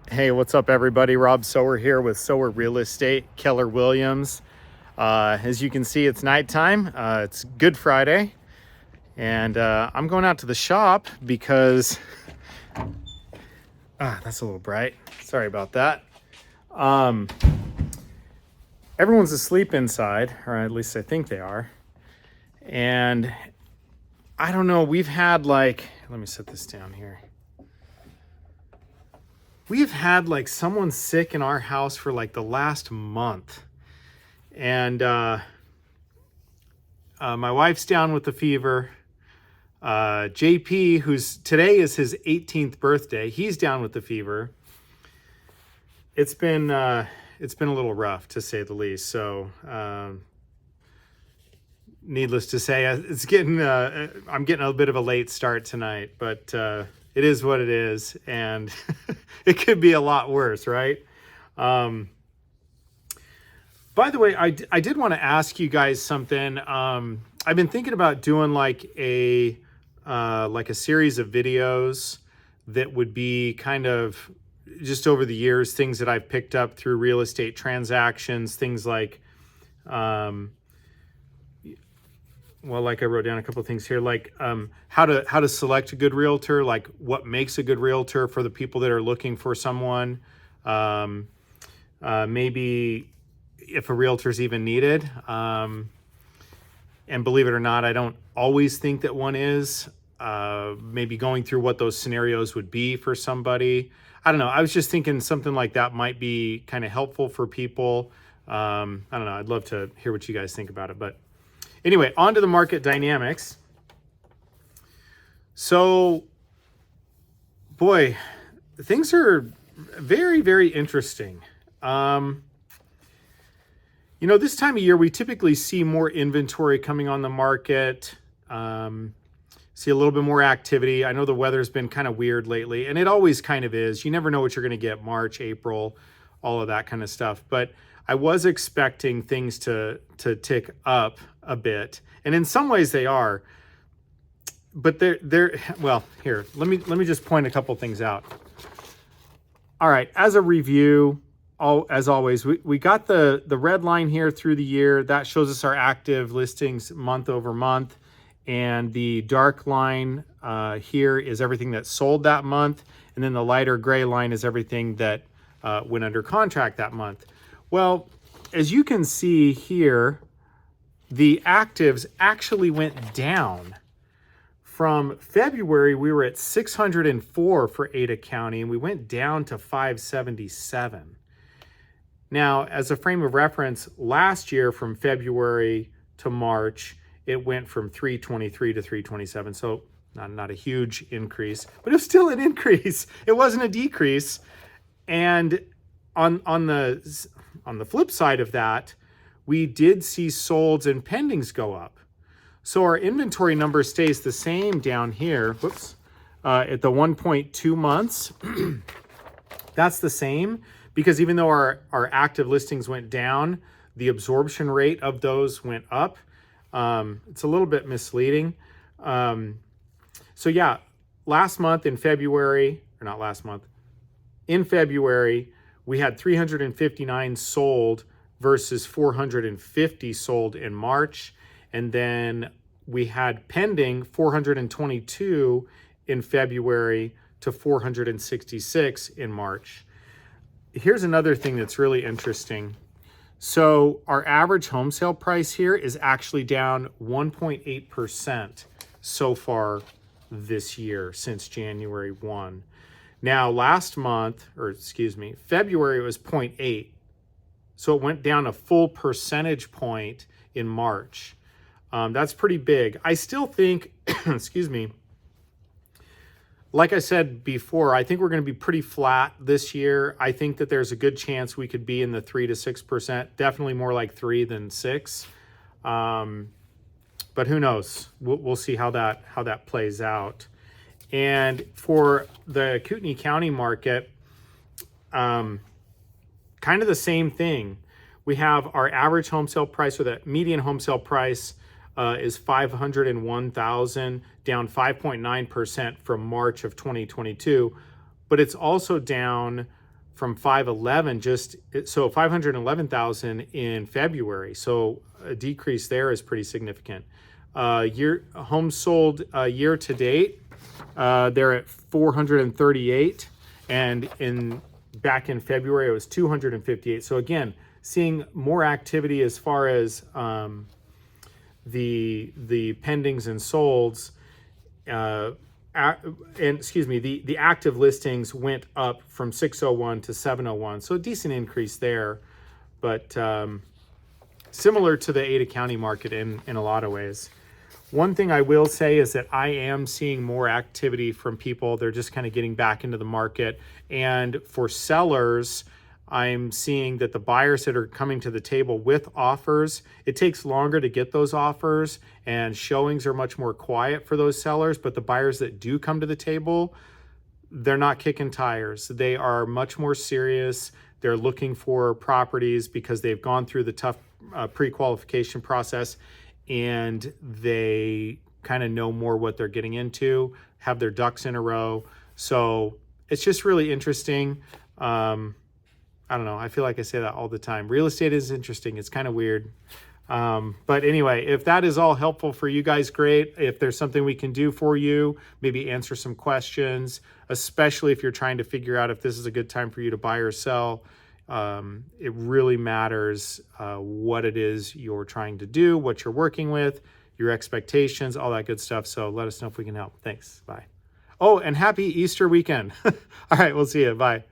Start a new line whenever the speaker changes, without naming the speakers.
Hey, what's up, everybody? Rob Sower here with Sower Real Estate, Keller Williams. As you can see, it's nighttime. It's Good Friday, and I'm going out to the shop because that's a little bright. Sorry about that. Everyone's asleep inside, or at least I think they are. And I don't know. We've had let me set this down here. We've had someone sick in our house for the last month. And my wife's down with the fever. JP, today is his 18th birthday, he's down with the fever. It's been a little rough, to say the least. So needless to say, I'm getting a bit of a late start tonight, but it is what it is, and it could be a lot worse, right? By the way, I did want to ask you guys something. I've been thinking about doing a series of videos that would be kind of just over the years, things that I've picked up through real estate transactions, things like I wrote down a couple of things here, how to select a good realtor, what makes a good realtor for the people that are looking for someone, maybe if a realtor's even needed. And believe it or not, I don't always think that one is. Maybe going through what those scenarios would be for somebody. I don't know. I was just thinking something like that might be kind of helpful for people. I don't know. I'd love to hear what you guys think about it. But anyway, on to the market dynamics. So, boy, things are very, very interesting. This time of year, we typically see more inventory coming on the market, see a little bit more activity. I know the weather's been kind of weird lately, and it always kind of is. You never know what you're going to get March, April, all of that kind of stuff. But I was expecting things to tick up a bit, and in some ways they are. But well, here, let me just point a couple things out. All right, as a review, as always, we got the red line here through the year. That shows us our active listings month over month. And the dark line here is everything that sold that month. And then the lighter gray line is everything that went under contract that month. Well, as you can see here, the actives actually went down. From February, we were at 604 for Ada County, and we went down to 577. Now, as a frame of reference, last year from February to March, it went from 323 to 327. So not a huge increase, but it was still an increase. It wasn't a decrease. And on the flip side of that, we did see solds and pendings go up. So our inventory number stays the same down here. Whoops. At the 1.2 months, that's the same, because even though our active listings went down, the absorption rate of those went up. It's a little bit misleading. So yeah, last month in February, or not last month, in February, we had 359 sold versus 450 sold in March. And then we had pending 422 in February to 466 in March. Here's another thing that's really interesting. So our average home sale price here is actually down 1.8% so far this year, since January 1. Now February was 0.8. So it went down a full percentage point in March. That's pretty big. I still think, excuse me, like I said before, I think we're going to be pretty flat this year. I think that there's a good chance we could be in the 3 to 6%, definitely more like 3 than 6. But who knows? We'll see how that plays out. And for the Kootenai County market, kind of the same thing. We have our average home sale price, or the median home sale price, is $501,000, down 5.9% from March of 2022, but it's also down from 511 just so 511,000 in February. So a decrease there is pretty significant. Homes sold year to date, they're at 438, and back in February it was 258. So again, seeing more activity as far as the pendings and solds. The active listings went up from 601 to 701, so a decent increase there, but similar to the Ada County market in a lot of ways. One thing I will say is that I am seeing more activity from people. They're just kind of getting back into the market. And for sellers, I'm seeing that the buyers that are coming to the table with offers, it takes longer to get those offers, and showings are much more quiet for those sellers. But the buyers that do come to the table, they're not kicking tires. They are much more serious. They're looking for properties because they've gone through the tough pre-qualification process, and they kind of know more what they're getting into, have their ducks in a row. So it's just really interesting. I don't know. I feel like I say that all the time. Real estate is interesting. It's kind of weird. But anyway, if that is all helpful for you guys, great. If there's something we can do for you, maybe answer some questions, especially if you're trying to figure out if this is a good time for you to buy or sell. It really matters what it is you're trying to do, what you're working with, your expectations, all that good stuff. So let us know if we can help. Thanks. Bye. Oh, and happy Easter weekend. All right, we'll see you. Bye.